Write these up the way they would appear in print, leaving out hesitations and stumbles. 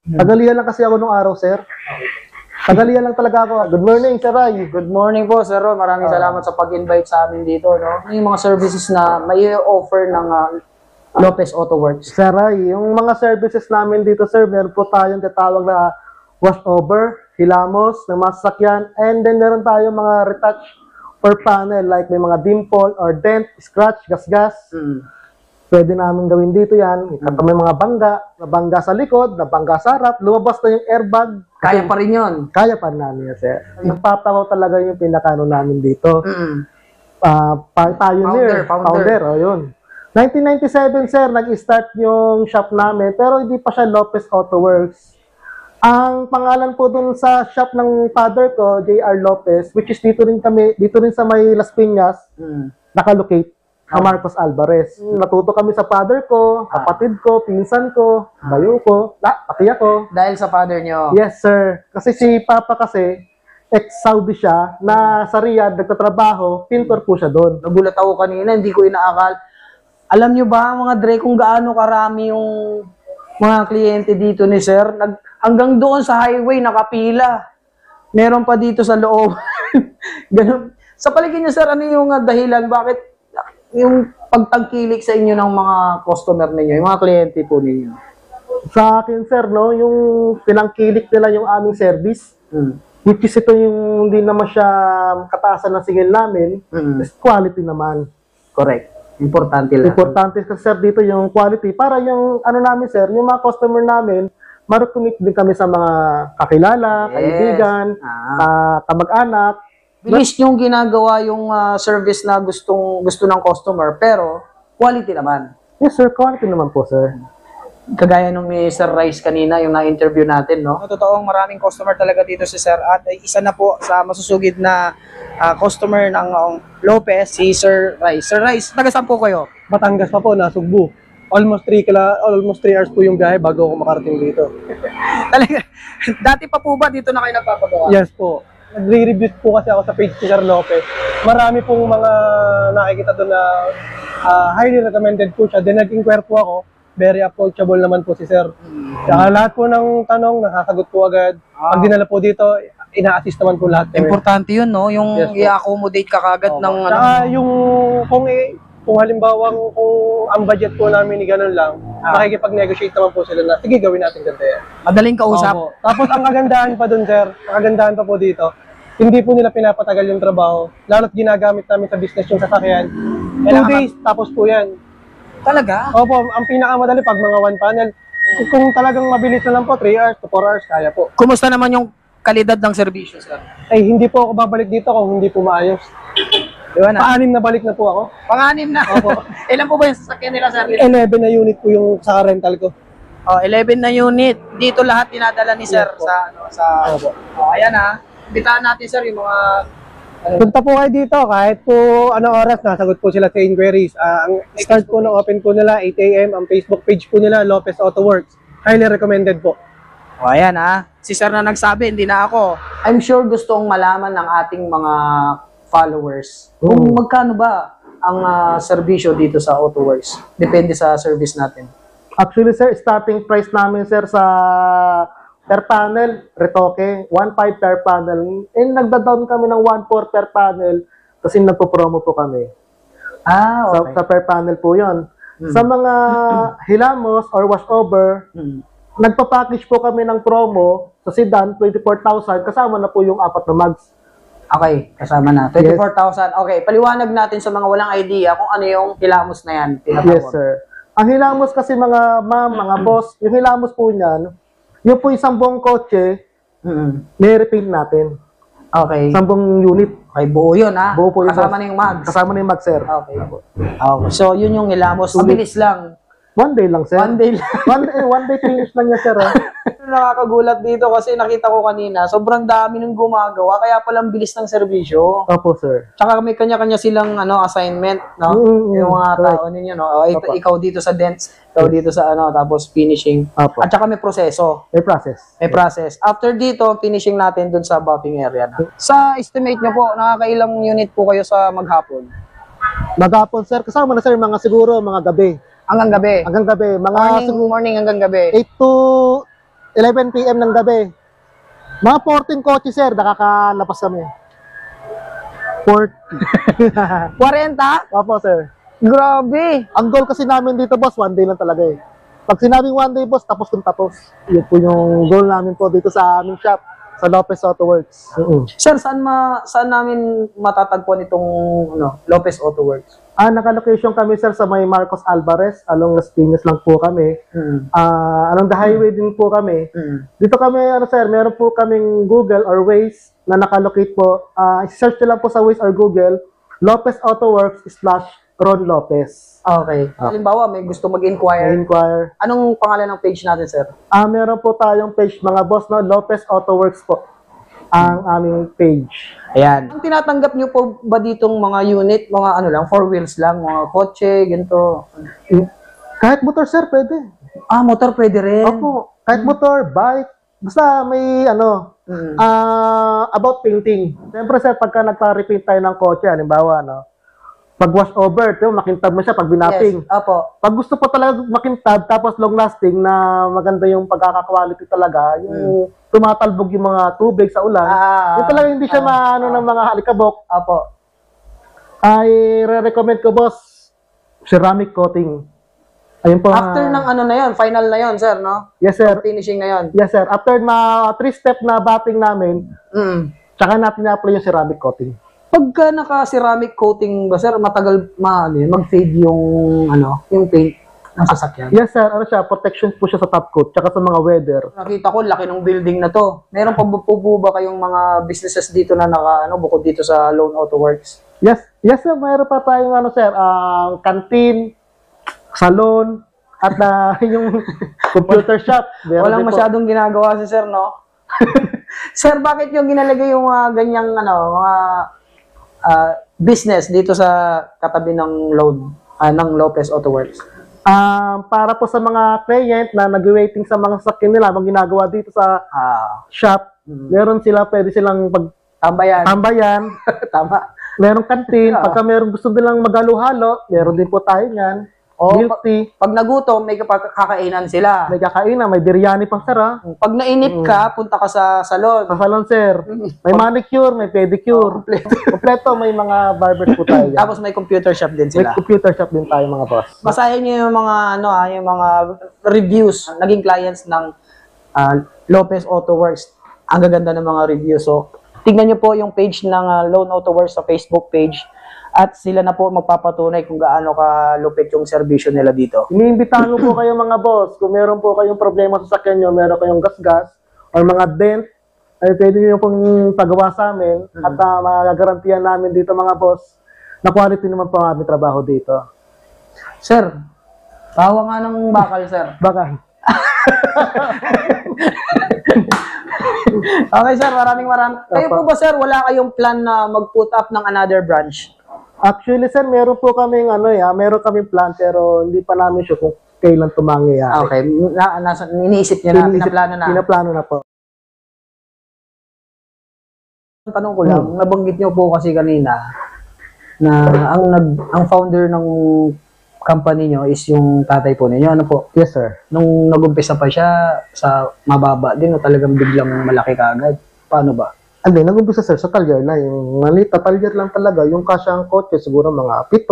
Tagalian lang kasi ako nung araw, sir. Tagalian lang talaga ako. Good morning, Sir Ray. Good morning po, Sir Ron. Maraming salamat sa pag-invite sa amin dito. No? Yung mga services na may offer ng Lopez Auto Works. Sir Ray, yung mga services namin dito, sir, meron po tayong tatawag na washover, hilamos ng mga sasakyan, and then meron tayong mga retouch per panel, like may mga dimple or dent, scratch, gas-gas. Pwede namin gawin dito yan. May mga bangga sa likod, bangga sa harap, lumabas na yung airbag. Kaya pa rin yun. Kaya pa namin yan, sir. Nagpapakaw talaga yung pinakano namin dito. Founder, o yun. 1997, sir, nag-start yung shop namin, pero hindi pa siya Lopez Auto Works. Ang pangalan po dun sa shop ng father ko, J.R. Lopez, which is dito rin sa may Las Piñas, nakalocate sa Marcos Alvarez. Natuto kami sa father ko, kapatid ko, pinsan ko, bayo ko, pati ako. Dahil sa father nyo? Yes, sir. Kasi si Papa kasi, ex-Saudi siya, na sa Riyadh, nagtatrabaho, pintor po siya doon. Nagulat ako kanina, hindi ko inaakal. Alam nyo ba, mga Dre, kung gaano karami yung mga kliyente dito ni Sir? Hanggang doon sa highway, nakapila. Meron pa dito sa loob. Ganun. Sa paligid nyo, Sir, ano yung dahilan? Bakit yung pagtangkilik sa inyo ng mga customer ninyo, yung mga kliyente po ninyo? Sa akin, sir, no, yung pinangkilik nila yung aming service, which is ito yung hindi naman siya kataasan ng singil namin, is quality naman. Correct. Importante lang. Importante kasi, sir, dito yung quality. Para yung, ano namin, sir, yung mga customer namin, marukumit din kami sa mga kakilala, kaibigan, kamag-anak. Bilis yung ginagawa yung service na gusto ng customer, pero quality naman. Yes, sir. Quality naman po, sir. Kagaya nung ni Sir Rice kanina, yung na-interview natin, no? Totoong maraming customer talaga dito si Sir at isa na po sa masusugid na customer ng Lopez, si Sir Rice. Sir Rice, taga saan po kayo? Batangas pa po, Nasugbu. Almost 3 hours po yung biyahe bago ako makarating dito. Talaga, dati pa po ba dito na kayo nagpapagawa? Yes po. Nagre-review po kasi ako sa page ni Sir Lopez. Marami pong mga nakikita doon na highly recommended po siya. Then nag-inquire po ako. Very approachable naman po si Sir. Kaya lahat po ng tanong, nakasagot po agad. Pag dinala po dito, ina-assist naman po lahat. Importante yun, no? Yung i-accommodate ka kagad ng yung kung halimbawa kung ang budget po namin ni ganun lang, makikipag-negotiate naman po sila na, sige, gawin natin ganito yan. Madaling kausap. Opo. Tapos ang kagandahan pa dun, sir, ang kagandahan pa po dito, hindi po nila pinapatagal yung trabaho, lalo't ginagamit namin sa business yung sasakyan. 2 days, tapos po yan. Talaga? Opo, ang pinakamadali pag mga 1 panel, kung talagang mabilis na lang po, 3 hours to 4 hours, kaya po. Kumusta naman yung kalidad ng serbisyo, Sir? Ay, hindi po ako babalik dito kung hindi po maayos. Diba na? Pa-anim na balik na po ako. Pang-anim na. Opo. Ilan po ba yung sasakyan nila, Sir? 11 na unit po yung sa rental ko. 11 na unit. Dito lahat dinadala ni Sir Yes, po. sa Opo. ayan Bitahan natin, Sir, yung mga Punta po kayo dito, kahit po anong oras, nasagot po sila sa inquiries. Ang start po ng open po nila, 8 a.m. Ang Facebook page po nila, Lopez Auto Works. Highly recommended po. ayan si Sir na nagsabi, hindi na ako. I'm sure gustong malaman ng ating mga followers kung magkano ba ang serbisyo dito sa AutoWorks. Depende sa service natin. Actually, sir, starting price namin, sir, sa per panel, retoke, 1.5 per panel. And nagda-down kami ng 1.4 per panel kasi nagpo-promo po kami. Okay. Sa per panel po yon. Sa mga hilamos or washover, nagpa-package po kami ng promo sa sedan, 24,000, kasama na po yung 4 na mags. Okay, kasama na. 24,000. Okay, paliwanag natin sa mga walang idea kung ano yung hilamos na yan. Yes, sir. Ang hilamos kasi mga ma'am, mga boss, yung hilamos po niyan, yung po isang buong kotse, may-repaint natin. Okay. 10 unit. Okay, buo yun Buo po yun, kasama boss. na yung mags. Kasama na yung mag, sir. Okay. Okay. So, yun yung hilamos. Mabilis lang. 1 day lang, sir. 1 day lang. one day finish lang niya, sir. Nakakagulat dito kasi nakita ko kanina, sobrang dami nung gumagawa, kaya palang bilis ng serbisyo. Opo, sir. Tsaka may kanya-kanya silang assignment, no? Yung mga tao ninyo, no? Ikaw dito sa dents, ikaw dito sa tapos finishing. Opo. At saka may proseso. May process. May process. After dito, finishing natin dun sa buffing area na. Sa estimate nyo po, nakakailang unit po kayo sa maghapon? Maghapon, sir. Kasama na, sir, mga siguro, mga gabi. Hanggang gabi? Hanggang gabi. Mga Morning hanggang gabi? 8 to 11 PM ng gabi. Mga 14 kotse, sir, nakakalapas kami. 40. 40? Opo, sir. Grabe. Ang goal kasi namin dito, boss, one day lang talaga eh. Pag sinabing one day, boss, tapos kung tapos. Yun po yung goal namin po dito sa aming shop, sa Lopez Auto Works. Sir, saan namin matatagpuan itong Lopez Auto Works? Naka-location kami, sir, sa may Marcos Alvarez. Along Las Piñas lang po kami. Along the highway din po kami. Dito kami, sir, meron po kaming Google or Waze na nakalocate po. Search nyo lang po sa Waze or Google, Lopez Auto Works / Ron Lopez. Okay. Halimbawa, may gusto mag-inquire. Inquire. Anong pangalan ng page natin, sir? Meron po tayong page, mga boss, no? Lopez Auto Works po. Ang aming page. Ayan. Ang tinatanggap nyo po ba ditong mga unit, mga ano lang, 4 wheels lang, mga kotse, ganito? Kahit motor, sir, pwede. Motor pwede rin. Opo. Kahit motor, bike. Basta may about painting. Siyempre, sir, pagka nagpa-repaint tayo ng kotse, halimbawa, pag wash over, makintab mo siya pag binapping. Yes, opo. Pag gusto pa talaga makintab, tapos long lasting na maganda yung pagkaka-quality talaga, yung tumatalbog yung mga tubig sa ulan, yung talaga hindi siya maano ng mga halikabok, Opo. ay re-recommend ko, boss, ceramic coating. Ayun po. After ng na yun, final na yun, sir, no? Yes, sir. Finishing na yun. Yes, sir. After 3-step na batting namin, tsaka natin na-apply yung ceramic coating. Pagka naka-ceramic coating ba, sir, matagal mag-fade yung paint ng sasakyan? Yes, sir. Protection po siya sa top coat, tsaka sa mga weather. Nakita ko, laki ng building na to. Meron pa po ba kayong mga businesses dito na bukod dito sa Lone Auto Works? Yes, sir. Mayroon pa tayong sir, canteen, salon, at yung computer shop. Walang masyadong ginagawa si sir, no? Sir, bakit yung ginalagay yung ganyang mga business dito sa katabi ng ng Lopez Auto Works? Para po sa mga client na nag-waiting sa mga sasakyan nila, ang ginagawa dito sa shop, meron pwede silang tambayan. Tama. Merong canteen. Pagka meron gusto nilang maghalo-halo, meron din po tayo yan. Milk tea. Pag nagutom, may kakainan sila. May kakainan, may biryani pang sara. Pag nainip ka, punta ka sa salon. Sa salon, sir. May manicure, may pedicure. Kompleto, may mga barbers po tayo. Tapos may computer shop din May sila. computer shop din tayo, mga boss. Basahin niyo yung mga yung mga reviews naging clients ng Lopez Auto Works. Ang gaganda ng mga reviews. So, tignan niyo po yung page ng Lone Auto Works sa Facebook page. At sila na po magpapatunay kung gaano kalupit yung serbisyo nila dito. Iniimbitahan ko po kayo, mga boss, kung meron po kayong problema sa sakyan nyo, meron kayong gas-gas or mga dent, ay pwede nyo pong pagawa sa amin at magagarantiyan namin dito, mga boss, na quality naman po ang aming trabaho dito. Sir, tawa nga ng bakal, sir. Baka. Okay, sir. Maraming. Kayo po ba, sir, wala kayong plan na mag-put up ng another branch? Actually, sir, meron po kaming meron kaming plan pero hindi pa namin sure kung kailan ito mangyayari. Okay. Iniisip niyo na, pinaplano na. Pinaplano na po. Tanong ko lang, nabanggit niyo po kasi kanina na ang founder ng company niyo is yung tatay po ninyo. Ano po? Yes, sir. Nung nag-umpisa pa siya sa mababa din o talagang biglang malaki kaagad? Paano ba? Hindi, nag-umpisa, sir, sa talyer lang. Yung maliit na talyer lang talaga. Yung kasyang kotse, siguro mga 7.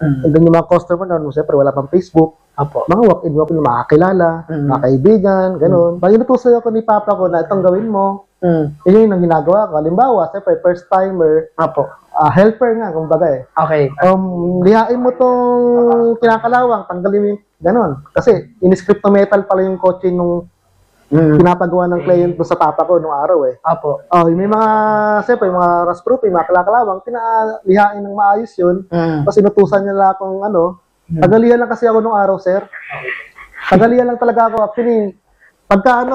And then yung mga customer na, siyempre, wala pang Facebook. Apo. Mga walk-in, makakilala, mga kaibigan, gano'n. Pag inutusan ako ni Papa ko na itong gawin mo, yun yung ginagawa ko. Halimbawa, siyempre, first timer, helper nga, kumbaga eh. Okay. Lihain mo tong kinakalawang, tanggalin mo yung gano'n. Kasi, in-script na metal pala yung kotse nung pinapagawa ng client doon sa papa ko nung araw eh. Apo. May mga, siyempre, mga rust-proofing, mga kalakalawang, pinalihain ng maayos yun. Tapos inutusan nila akong tagalihan lang kasi ako nung araw, sir. Tagalihan lang talaga ako. Actually, pagka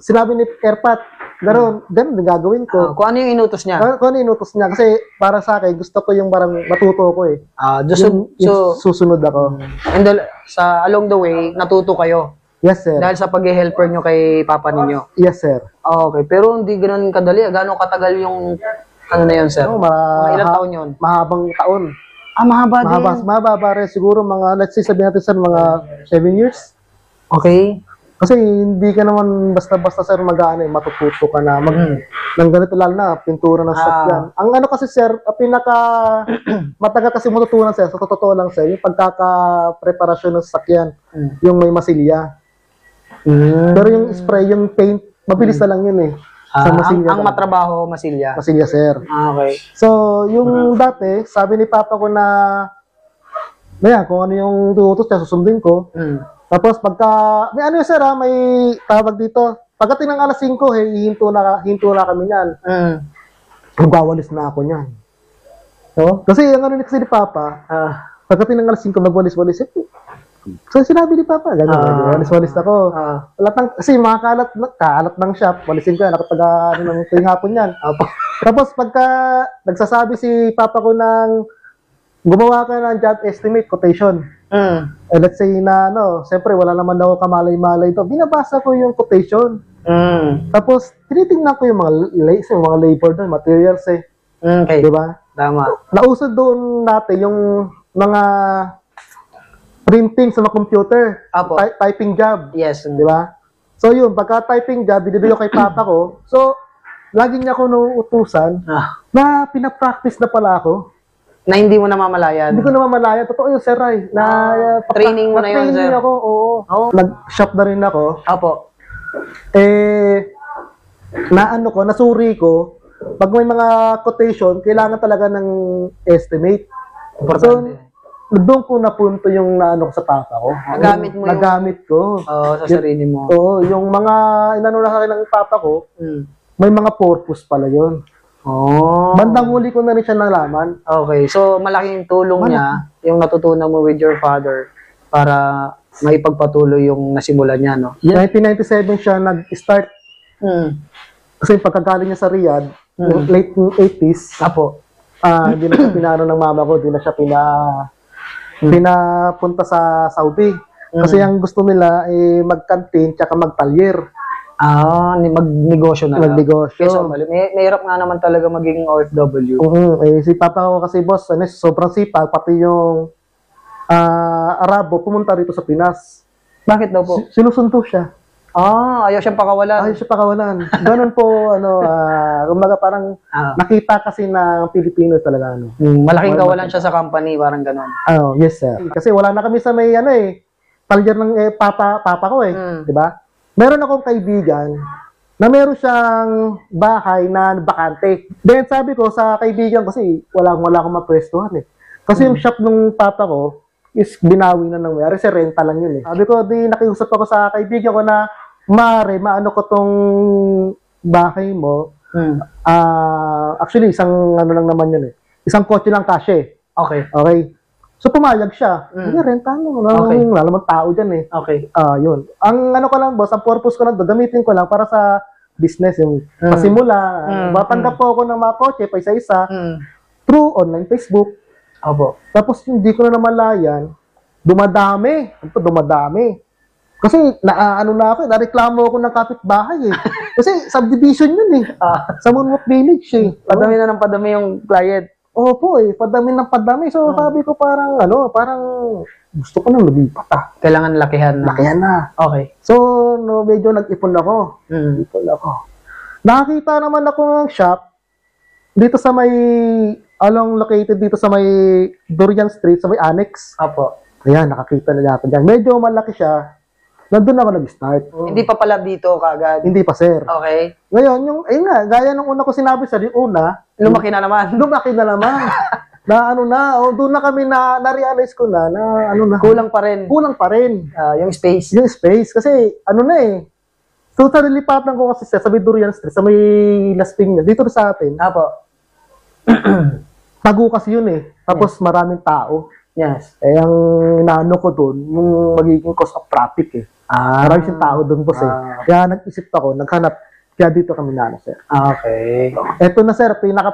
sinabi ni Airpat, ganun din gagawin ko. Kung ano yung inutos niya? Kung ano yung inutos niya. Kasi para sa akin, gusto ko yung parang matuto ko eh. Yung susunod ako. And along the way, natuto kayo? Yes, sir. Dahil sa pag-helper nyo kay papa ninyo? Yes, sir. Okay, pero hindi ganoon kadali. Gano'ng katagal yung na yun, sir? Mga ilang taon yun? Mahabang taon. Mahaba din. Mahaba rin. Siguro mga, let's say, sabihin natin, sir, mga 7 years. Okay. Kasi hindi ka naman basta-basta sir mag-ano matututo ka na ng ganito lalo na pintura ng sakyan. Ang ano kasi sir, pinaka matagal kasi matutunan sir, sa totoo lang sir, yung pagkaka-preparasyon ng sakyan, yung may masilya. Pero yung spray, yung paint, mabilis na lang yun eh. Sa masilya. Ang matrabaho, masilya. Masilya sir. Okay. So, yung dati, sabi ni Papa ko na, kung ano yung tutos niya, susundin ko. Tapos may ano yun sir may tawag dito. Pagdating ng alas 5, hinto na kami niyan. Magwawalis na ako niyan. So, kasi ang ano kasi ni Papa, pagdating ng alas 5, magwalis-walis. So, sinabi ni Papa, ganyan, walis-walis ako. Kasi mga kalat ng shop, walisin ko yan, nakataga ng hapon yan. Tapos pagka nagsasabi si Papa ko ng gumawa ka ng job estimate quotation. Let's say na siyempre wala naman ako kamalay-malay to. Binabasa ko yung quotation. Tapos tinitingnan ko yung mga labor doon, materials eh. Okay. Di ba? Tama. Nausad doon natin yung mga printing sa mga computer, typing job. Yes. Di ba? So yun, pagka typing job, binibigay ko kay Papa ko. So, lagi niya ako nauutusan na pinapractice na pala ako. Na hindi mo namamalayan. Hindi ko namamalayan. Totoo yun, Sir Ray. Training mo na yun, sir. Training ako, oo. Nag-shop na rin ako. Opo. Nasuri ko, pag may mga quotation, kailangan talaga ng estimate. Importante. So, doon ko napunto yung naano ko sa Papa ko. Nagamit mo Nagamit ko. sa sarili mo. Oo, yung mga inano na sa akin ng Papa ko, may mga purpose pala yun. Bandang huli ko na rin siya nalaman. Okay, so malaking tulong niya yung natutunan mo with your father para maipagpatuloy yung nasimulan niya, no? 1997 siya nag-start. Kasi pagkagaling niya sa Riyadh, late 80s, hindi na siya pinano ng mama ko, hindi na siya pinapunta sa Saudi. Kasi ang gusto nila mag-canteen tsaka mag-talyer. Magnegosyo na lang. Magnegosyo. Yes, may hirap nga naman talaga maging OFW. Si Papa ko kasi boss, sobrang sipag, pati yung Arabo pumunta rito sa Pinas. Bakit daw po? Sinusunto siya. Ayaw siyang pakawalan. Ayaw siya pakawalan. Ganun po, kumbaga parang nakita kasi ng Pilipino talaga. Malaking kawalan siya sa company, parang ganun. Yes sir. Kasi wala na kami sa may talyer ng papa ko di ba? Meron akong kaibigan na meron siyang bahay na bakante. Then sabi ko sa kaibigan kasi wala akong mapwestuhan Kasi yung shop ng papa ko is binawi na ng mayari, kasi renta lang yun Sabi ko, nakiusap ako sa kaibigan ko na maano ko tong bahay mo. Actually, isang ano lang naman yun Isang kotse lang kashe. Okay. So, pumayag siya. Renta mo. Wala naman tao dyan Okay. Yun. Ang ano ko lang, boss, ang purpose ko lang, gamitin ko lang para sa business, yung pasimula. Matanggap po ako ng mga kotse, pa isa-isa, through online Facebook. Tapos, hindi ko na namalayan, dumadami. Kasi, na reklamo ako ng kapitbahay Kasi, subdivision yun sa Moonwalk Village Padami na ng padami yung client. Opo padami ng padami. So, sabi ko parang gusto ko nang lumipat Kailangan lakihan na. Lakihan na. Okay. So, medyo nag-ipon ako. Nakakita naman ako ng shop dito sa may, located dito sa may Durian Street, sa may Annex. Ayan, nakakita na ako dyan. Medyo malaki siya. Nandun ako nag-start. Hindi pa pala dito kagad. Hindi pa, sir. Okay. Ngayon, gaya nung una ko sinabi, sir, yung una, lumaki na naman. Doon na kami na-realize ko na Kulang pa rin. Yung space. Yung space. Kasi, So, sa nilipatan ko kasi sa may Durian Street, sa may Las Piñas, dito sa atin. Tago kasi yun Tapos maraming tao. Yes. Ang inaano ko doon, yung magiging cost of traffic Maraming siyang tao doon, boss Kaya nag-isip ako, naghanap. Kaya dito kami sir. Okay. Eto na, sir, final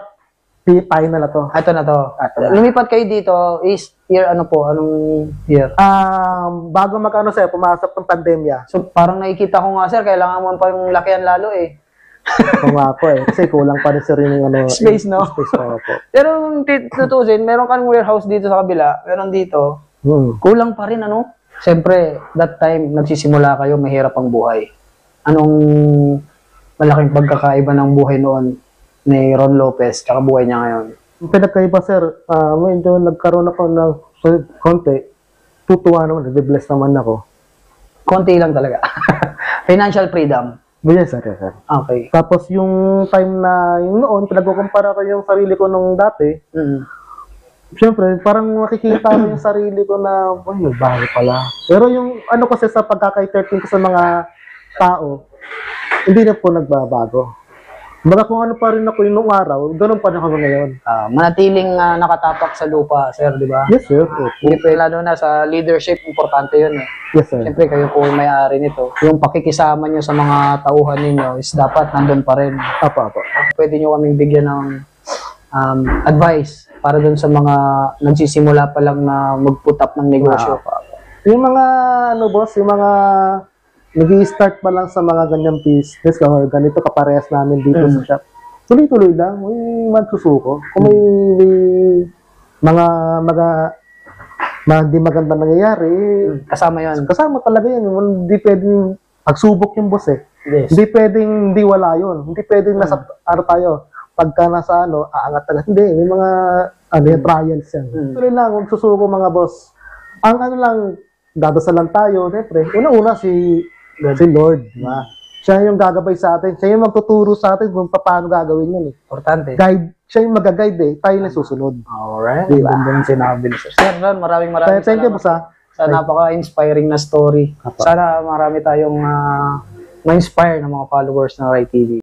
na to. Ito na to. Lumipat kayo dito is year anong year? Bago sir, pumasok ng pandemya. So parang nakikita ko nga, sir, kailangan mo pa yung lakihan lalo Kung nga po kasi kulang pa rin sir yung space, no? Space po. Pero tutusin, meron kang warehouse dito sa kabila, meron dito, kulang pa rin, Siyempre, that time, nagsisimula kayo, mahirap ang buhay. Anong malaking pagkakaiba ng buhay noon ni Ron Lopez tsaka buhay niya ngayon? Yung pinagkaiba, sir, medyo nagkaroon ako ng konti. Tutuwa naman, nag-bless naman ako. Konti lang talaga. Financial freedom. Yes, sir, yes, sir. Okay. Tapos yung time na, yung noon, pinagkukumpara ko yung sarili ko nung dati, siyempre, parang makikita ko yung sarili ko na, ay, bago pala. Pero yung, ano kasi sa pagkaka-13 ko sa mga tao, hindi na po nagbabago. Baga kung ano pa rin ako yung nung araw, ganun pa rin ako ngayon. Manatiling nakatapak sa lupa, sir, di ba? Yes, sir. Hindi pa, lalo na sa leadership, importante yun eh. Yes, sir. Siyempre, kayo po yung may-ari nito. Yung pakikisama nyo sa mga tauhan ninyo is dapat nandun pa rin. Apa. Pwede nyo kaming bigyan ng advice para dun sa mga nagsisimula pa lang na mag-put up ng negosyo. Yung mga, ano boss, yung mga nag-i-start pa lang sa mga ganyang business, or ganito kaparehas namin dito sa shop. Tuloy-tuloy lang, may magsusuko. Kung may mga di maganda nangyayari, Kasama yun. kasama talaga yun. Hindi pwedeng pagsubok yung boss eh. Yes. Hindi pwedeng hindi wala yun. Hindi pwedeng nasa, ano tayo, pagka nasa ano, aangat talaga. Hindi, may mga, yung trials yan. Tuloy lang, huwag susuko mga boss. Ang ano lang, dadasalan tayo, siyempre. Una-una si Lord, di ba? Siya yung gagabay sa atin. Siya yung magtuturo sa atin kung paano gagawin yun eh. Importante. Guide, siya yung mag-guide eh. Tayo na susunod. Alright. Diba? Ganda ng sinabi ni Sir. Sir Ron, maraming Thank you, salamat boss, ha? sa napaka-inspiring na story. Sana marami tayong ma-inspire ng mga followers ng Rai TV.